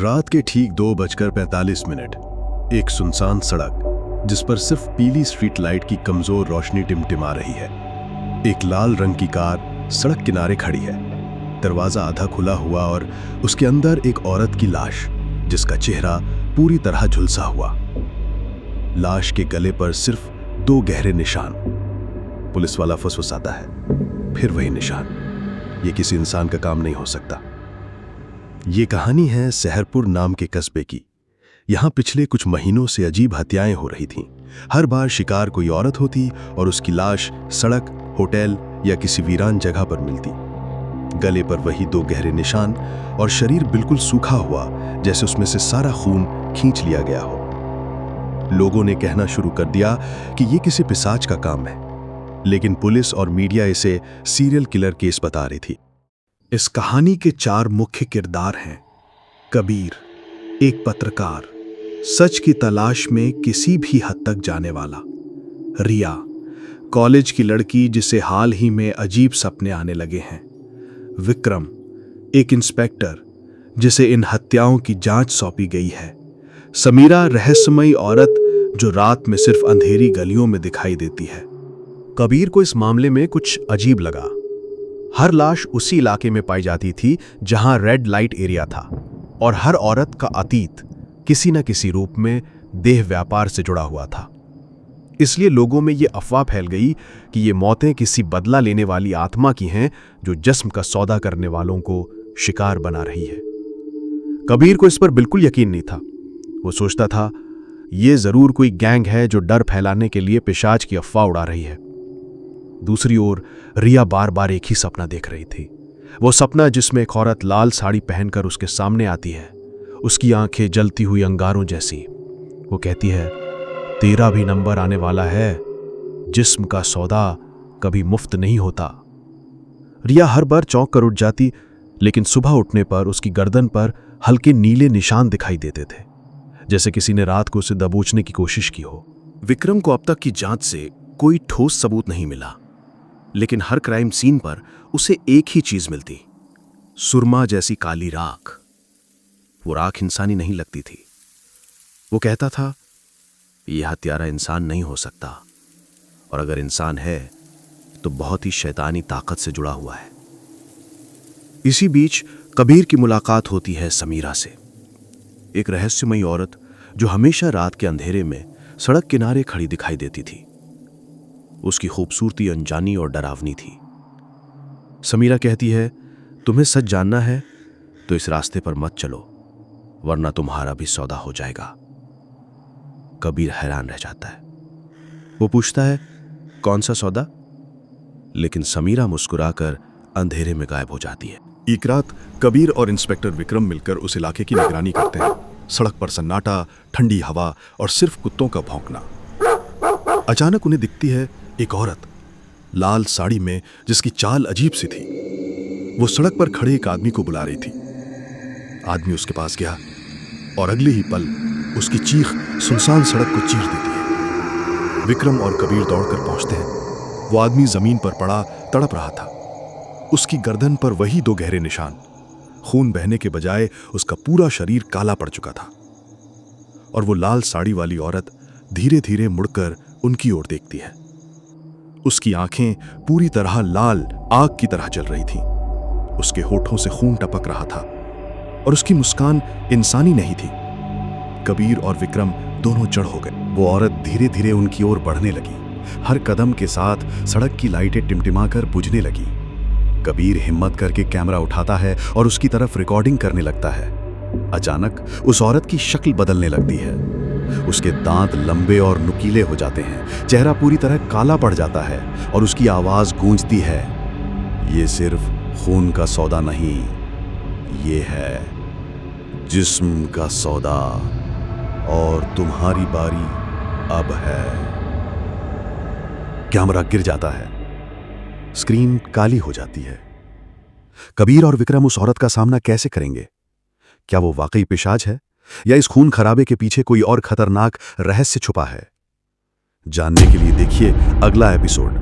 रात के ठीक 2:45 एक सुनसान सड़क जिस पर सिर्फ पीली स्ट्रीट लाइट की कमजोर रोशनी टिमटिमा रही है। एक लाल रंग की कार सड़क किनारे खड़ी है, दरवाजा आधा खुला हुआ और उसके अंदर एक औरत की लाश जिसका चेहरा पूरी तरह झुलसा हुआ। लाश के गले पर सिर्फ 2 गहरे निशान। पुलिस वाला फुसफुसाता है, फिर वही निशान। ये किसी इंसान का काम नहीं हो सकता। ये कहानी है सहरपुर नाम के कस्बे की। यहां पिछले कुछ महीनों से अजीब हत्याएं हो रही थीं। हर बार शिकार कोई औरत होती और उसकी लाश सड़क, होटल या किसी वीरान जगह पर मिलती। गले पर वही 2 गहरे निशान और शरीर बिल्कुल सूखा हुआ, जैसे उसमें से सारा खून खींच लिया गया हो। लोगों ने कहना शुरू कर दिया कि ये किसी पिशाच का काम है, लेकिन पुलिस और मीडिया इसे सीरियल किलर केस बता रही थी। इस कहानी के 4 मुख्य किरदार हैं। कबीर, एक पत्रकार, सच की तलाश में किसी भी हद तक जाने वाला। रिया, कॉलेज की लड़की जिसे हाल ही में अजीब सपने आने लगे हैं। विक्रम, एक इंस्पेक्टर जिसे इन हत्याओं की जांच सौंपी गई है। समीरा, रहस्यमयी औरत जो रात में सिर्फ अंधेरी गलियों में दिखाई देती है। कबीर को इस मामले में कुछ अजीब लगा। हर लाश उसी इलाके में पाई जाती थी जहां रेड लाइट एरिया था, और हर औरत का अतीत किसी न किसी रूप में देह व्यापार से जुड़ा हुआ था। इसलिए लोगों में यह अफवाह फैल गई कि ये मौतें किसी बदला लेने वाली आत्मा की हैं जो जिस्म का सौदा करने वालों को शिकार बना रही है। कबीर को इस पर बिल्कुल यकीन नहीं था। वो सोचता था ये जरूर कोई गैंग है जो डर फैलाने के लिए पिशाच की अफवाह उड़ा रही है। दूसरी ओर रिया बार बार एक ही सपना देख रही थी। वो सपना जिसमें एक औरत लाल साड़ी पहनकर उसके सामने आती है, उसकी आंखें जलती हुई अंगारों जैसी। वो कहती है, तेरा भी नंबर आने वाला है, जिस्म का सौदा कभी मुफ्त नहीं होता। रिया हर बार चौंक कर उठ जाती, लेकिन सुबह उठने पर उसकी गर्दन पर हल्के नीले निशान दिखाई देते थे, जैसे किसी ने रात को उसे दबोचने की कोशिश की हो। विक्रम को अब तक की जांच से कोई ठोस सबूत नहीं मिला, लेकिन हर क्राइम सीन पर उसे एक ही चीज मिलती, सुरमा जैसी काली राख। वो राख इंसानी नहीं लगती थी। वो कहता था यह हत्यारा इंसान नहीं हो सकता, और अगर इंसान है तो बहुत ही शैतानी ताकत से जुड़ा हुआ है। इसी बीच कबीर की मुलाकात होती है समीरा से, एक रहस्यमयी औरत जो हमेशा रात के अंधेरे में सड़क किनारे खड़ी दिखाई देती थी। उसकी खूबसूरती अनजानी और डरावनी थी। समीरा कहती है, तुम्हें सच जानना है तो इस रास्ते पर मत चलो, वरना तुम्हारा भी सौदा हो जाएगा। कबीर हैरान रह जाता है। वो पूछता है, कौन सा सौदा? लेकिन समीरा मुस्कुराकर अंधेरे में गायब हो जाती है। एक रात कबीर और इंस्पेक्टर विक्रम मिलकर उस इलाके की निगरानी करते हैं। सड़क पर सन्नाटा, ठंडी हवा और सिर्फ कुत्तों का भौंकना। अचानक उन्हें दिखती है एक औरत लाल साड़ी में, जिसकी चाल अजीब सी थी। वो सड़क पर खड़े एक आदमी को बुला रही थी। आदमी उसके पास गया और अगले ही पल उसकी चीख सुनसान सड़क को चीर देती है। विक्रम और कबीर दौड़कर पहुंचते हैं। वो आदमी जमीन पर पड़ा तड़प रहा था। उसकी गर्दन पर वही 2 गहरे निशान। खून बहने के बजाय उसका पूरा शरीर काला पड़ चुका था, और वो लाल साड़ी वाली औरत धीरे धीरे मुड़कर उनकी ओर देखती है। उसकी आंखें पूरी तरह लाल आग की तरह जल रही थीं। उसके होठों से खून टपक रहा था, और उसकी मुस्कान इंसानी नहीं थी। कबीर और विक्रम दोनों चढ़ हो गए। वो औरत धीरे धीरे उनकी ओर बढ़ने लगी। हर कदम के साथ सड़क की लाइटें टिमटिमाकर बुझने लगी। कबीर हिम्मत करके कैमरा उठाता है और उसकी तरफ रिकॉर्डिंग करने लगता है। अचानक उस औरत की शक्ल बदलने लगती है। उसके दांत लंबे और नुकीले हो जाते हैं, चेहरा पूरी तरह काला पड़ जाता है, और उसकी आवाज गूंजती है, ये सिर्फ खून का सौदा नहीं, ये है जिस्म का सौदा, और तुम्हारी बारी अब है। कैमरा गिर जाता है, स्क्रीन काली हो जाती है। कबीर और विक्रम उस औरत का सामना कैसे करेंगे? क्या वो वाकई पिशाच है, या इस खून खराबे के पीछे कोई और खतरनाक रहस्य छुपा है? जानने के लिए देखिए अगला एपिसोड।